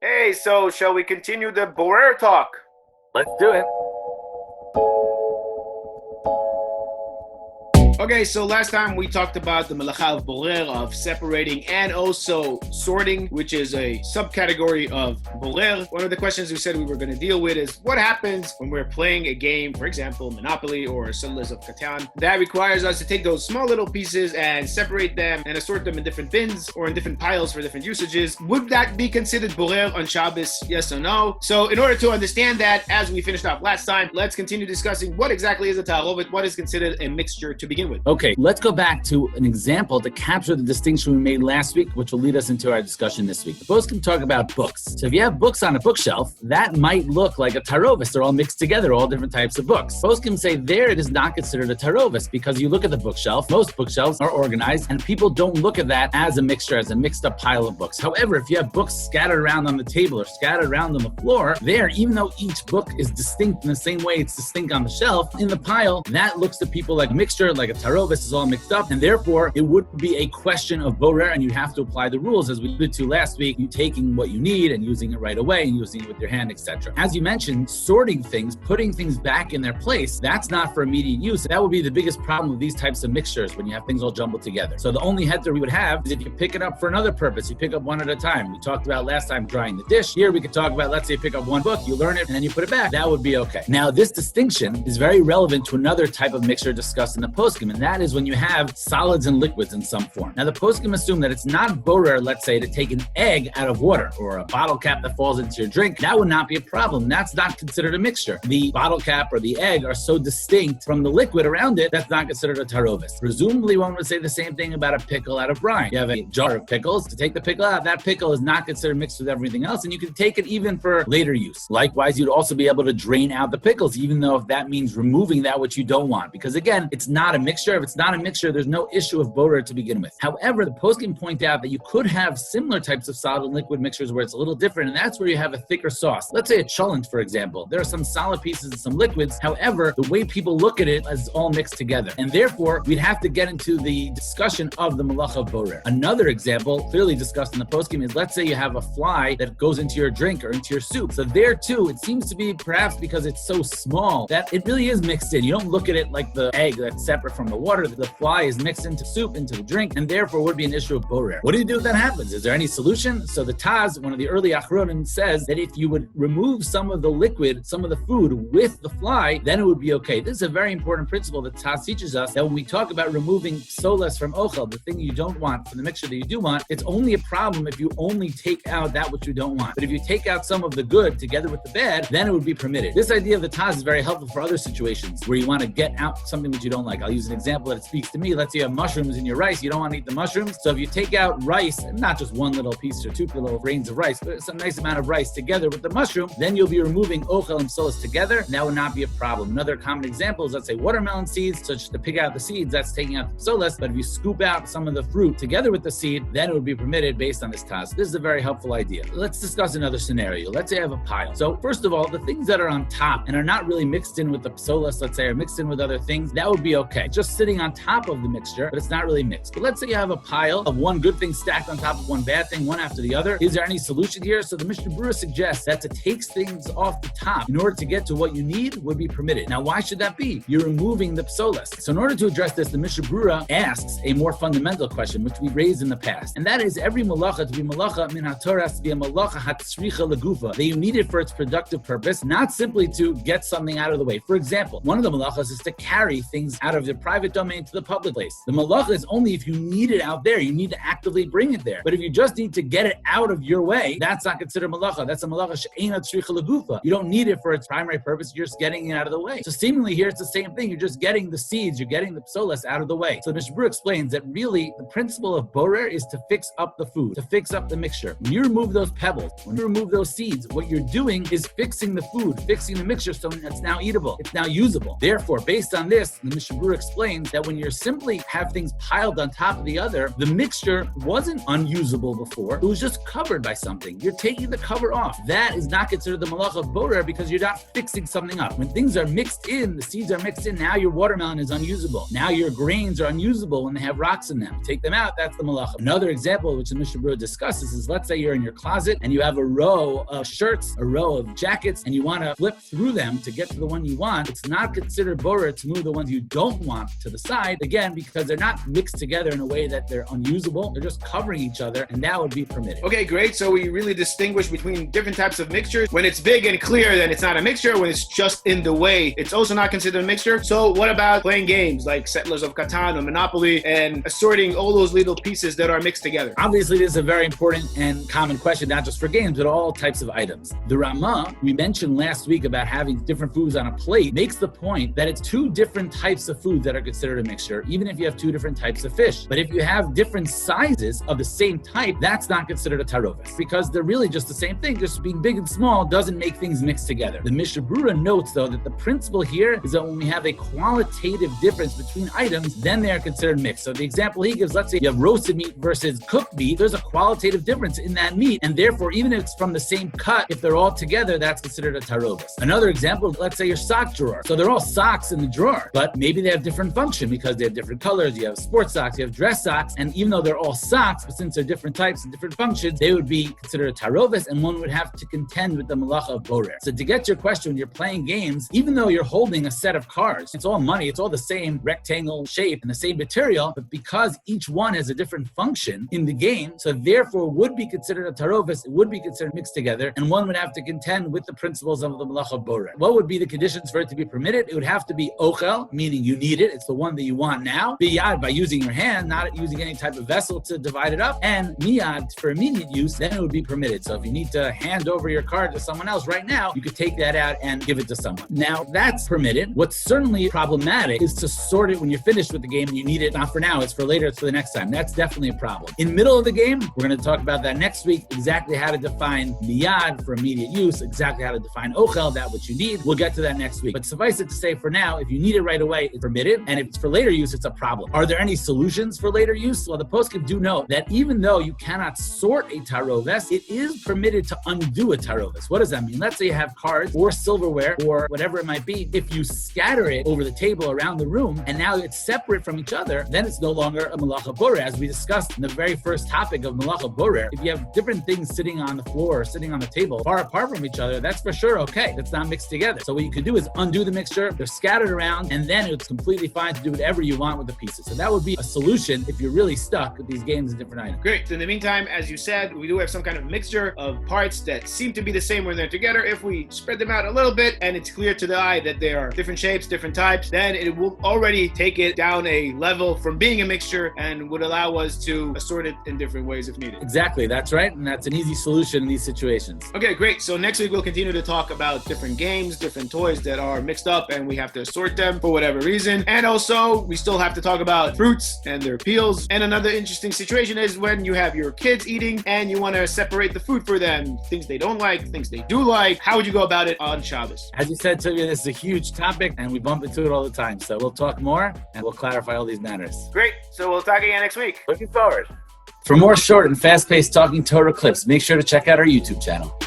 Hey, so shall we continue the Borer talk? Let's do it. Okay, so last time we talked about the Melacha of Borer, of separating and also sorting, which is a subcategory of Borer. One of the questions we said we were going to deal with is what happens when we're playing a game, for example, Monopoly or Settlers of Catan, that requires us to take those small little pieces and separate them and assort them in different bins or in different piles for different usages. Would that be considered Borer on Shabbos, yes or no? So in order to understand that, as we finished off last time, let's continue discussing what exactly is a ta'arovet, what is considered a mixture to begin with. Okay, let's go back to an example to capture the distinction we made last week, which will lead us into our discussion this week. Suppose we can talk about books. So if you have books on a bookshelf, that might look like a tarovis. They're all mixed together, all different types of books. Suppose we can say there it is not considered a tarovis because you look at the bookshelf, most bookshelves are organized, and people don't look at that as a mixture, as a mixed up pile of books. However, if you have books scattered around on the table or scattered around on the floor, there, even though each book is distinct in the same way it's distinct on the shelf, in the pile, that looks to people like a mixture, like a tarovis. Is all mixed up, and therefore it would be a question of borer, and you have to apply the rules as we did to last week, you taking what you need and using it right away and using it with your hand, etc. As you mentioned, sorting things, putting things back in their place, that's not for immediate use. That would be the biggest problem with these types of mixtures when you have things all jumbled together. So the only heter we would have is if you pick it up for another purpose, you pick up one at a time. We talked about last time drying the dish. Here we could talk about, let's say you pick up one book, you learn it, and then you put it back. That would be okay. Now this distinction is very relevant to another type of mixture discussed in the poskim, and that is when you have solids and liquids in some form. Now the poskim assume that it's not borer, let's say, to take an egg out of water or a bottle cap that falls into your drink. That would not be a problem. That's not considered a mixture. The bottle cap or the egg are so distinct from the liquid around it, that's not considered a tarovis. Presumably one would say the same thing about a pickle out of brine. You have a jar of pickles. To take the pickle out, that pickle is not considered mixed with everything else, and you can take it even for later use. Likewise, you'd also be able to drain out the pickles, even though if that means removing that which you don't want. Because again, it's not a mixture. If it's not a mixture, there's no issue of borer to begin with. However, the poskim point out that you could have similar types of solid and liquid mixtures where it's a little different, and that's where you have a thicker sauce. Let's say a cholent, for example. There are some solid pieces and some liquids. However, the way people look at it is all mixed together. And therefore, we'd have to get into the discussion of the Melacha of Borer. Another example, clearly discussed in the poskim, is let's say you have a fly that goes into your drink or into your soup. So there too, it seems to be perhaps because it's so small that it really is mixed in. You don't look at it like the egg that's separate from the water. The fly is mixed into soup, into the drink, and therefore would be an issue of borer. What do you do if that happens? Is there any solution? So the Taz, one of the early Achronim, says that if you would remove some of the liquid, some of the food with the fly, then it would be okay. This is a very important principle that Taz teaches us, that when we talk about removing solas from ochel, the thing you don't want from the mixture that you do want, it's only a problem if you only take out that which you don't want. But if you take out some of the good together with the bad, then it would be permitted. This idea of the Taz is very helpful for other situations where you want to get out something that you don't like. I'll use an example that speaks to me. Let's say you have mushrooms in your rice. You don't want to eat the mushrooms. So if you take out rice, and not just one little piece or two little grains of rice, but some nice amount of rice together with the mushroom, then you'll be removing ochel and solas together, and that would not be a problem. Another common example is, let's say, watermelon seeds. So just to pick out the seeds, that's taking out the solas. But if you scoop out some of the fruit together with the seed, then it would be permitted based on this task. This is a very helpful idea. Let's discuss another scenario. Let's say I have a pile. So first of all, the things that are on top and are not really mixed in with the solas, let's say, are mixed in with other things, that would be okay. Just sitting on top of the mixture, but it's not really mixed. But let's say you have a pile of one good thing stacked on top of one bad thing, one after the other. Is there any solution here? So the Mishnah Bura suggests that to take things off the top in order to get to what you need would be permitted. Now, why should that be? You're removing the psolas. So in order to address this, the Mishnah Bura asks a more fundamental question, which we raised in the past. And that is, every melacha to be melacha min haTorah has to be a melacha hatzricha legufa, that you need it for its productive purpose, not simply to get something out of the way. For example, one of the melachas is to carry things out of the private domain to the public place. The melacha is only if you need it out there. You need to actively bring it there. But if you just need to get it out of your way, that's not considered melacha. That's a melacha she'eina tzricha legufa. You don't need it for its primary purpose. You're just getting it out of the way. So seemingly here it's the same thing. You're just getting the seeds. You're getting the psolas out of the way. So the Mishnah Bura explains that really the principle of borer is to fix up the food, to fix up the mixture. When you remove those pebbles, when you remove those seeds, what you're doing is fixing the food, fixing the mixture so it's now eatable. It's now usable. Therefore, based on this, the Mishnah Bura explains explains that when you're simply have things piled on top of the other, the mixture wasn't unusable before. It was just covered by something. You're taking the cover off. That is not considered the Melacha of Borer because you're not fixing something up. When things are mixed in, the seeds are mixed in, now your watermelon is unusable. Now your grains are unusable when they have rocks in them. You take them out, that's the Melacha. Another example, which the Mishnah Berurah discusses, is let's say you're in your closet and you have a row of shirts, a row of jackets, and you want to flip through them to get to the one you want. It's not considered Borer to move the ones you don't want to the side, again, because they're not mixed together in a way that they're unusable. They're just covering each other, and that would be permitted. Okay, great. So we really distinguish between different types of mixtures. When it's big and clear, then it's not a mixture. When it's just in the way, it's also not considered a mixture. So what about playing games like Settlers of Catan or Monopoly and assorting all those little pieces that are mixed together? Obviously, this is a very important and common question, not just for games, but all types of items. The Rama, we mentioned last week about having different foods on a plate, makes the point that it's two different types of food that are considered a mixture, even if you have two different types of fish. But if you have different sizes of the same type, that's not considered a tarovis, because they're really just the same thing. Just being big and small doesn't make things mixed together. The Mishnah Berurah notes, though, that the principle here is that when we have a qualitative difference between items, then they are considered mixed. So the example he gives, let's say you have roasted meat versus cooked meat, there's a qualitative difference in that meat, and therefore, even if it's from the same cut, if they're all together, that's considered a tarovis. Another example, let's say your sock drawer. So they're all socks in the drawer, but maybe they have different function because they have different colors. You have sports socks, you have dress socks, and even though they're all socks, but since they're different types and different functions, they would be considered a tarovis, and one would have to contend with the Melacha of Borer. So to get to your question, when you're playing games, even though you're holding a set of cards, it's all money, it's all the same rectangle shape and the same material, but because each one has a different function in the game, so therefore would be considered a tarovis, it would be considered mixed together, and one would have to contend with the principles of the Melacha of Borer. What would be the conditions for it to be permitted? It would have to be ochel, meaning you need it, it's the one that you want now, biyad, by using your hand, not using any type of vessel to divide it up, and miyad, for immediate use, then it would be permitted. So if you need to hand over your card to someone else right now, you could take that out and give it to someone. Now, that's permitted. What's certainly problematic is to sort it when you're finished with the game and you need it, not for now, it's for later, it's for the next time. That's definitely a problem. In middle of the game, we're going to talk about that next week, exactly how to define miyad for immediate use, exactly how to define ochel, that which you need. We'll get to that next week. But suffice it to say, for now, if you need it right away, it's permitted, and if it's for later use, it's a problem. Are there any solutions for later use? Well, the poskim do note that even though you cannot sort a taroves, it is permitted to undo a taroves. What does that mean? Let's say you have cards or silverware or whatever it might be. If you scatter it over the table around the room and now it's separate from each other, then it's no longer a Melacha of Borer. As we discussed in the very first topic of Melacha of Borer, if you have different things sitting on the floor or sitting on the table far apart from each other, that's for sure okay. That's not mixed together. So what you could do is undo the mixture, they're scattered around, and then it's completely fine to do whatever you want with the pieces. So that would be a solution if you're really stuck with these games and different items. Great. So in the meantime, as you said, we do have some kind of mixture of parts that seem to be the same when they're together. If we spread them out a little bit and it's clear to the eye that they are different shapes, different types, then it will already take it down a level from being a mixture and would allow us to assort it in different ways if needed. Exactly, that's right, and that's an easy solution in these situations. Okay, great. So next week we'll continue to talk about different games, different toys that are mixed up and we have to assort them for whatever reason. And also, we still have to talk about fruits and their peels. And another interesting situation is when you have your kids eating and you want to separate the food for them, things they don't like, things they do like. How would you go about it on Shabbos? As you said, Tuvia, this is a huge topic and we bump into it all the time. So we'll talk more and we'll clarify all these matters. Great. So we'll talk again next week. Looking forward. For more short and fast-paced Talking Torah clips, make sure to check out our YouTube channel.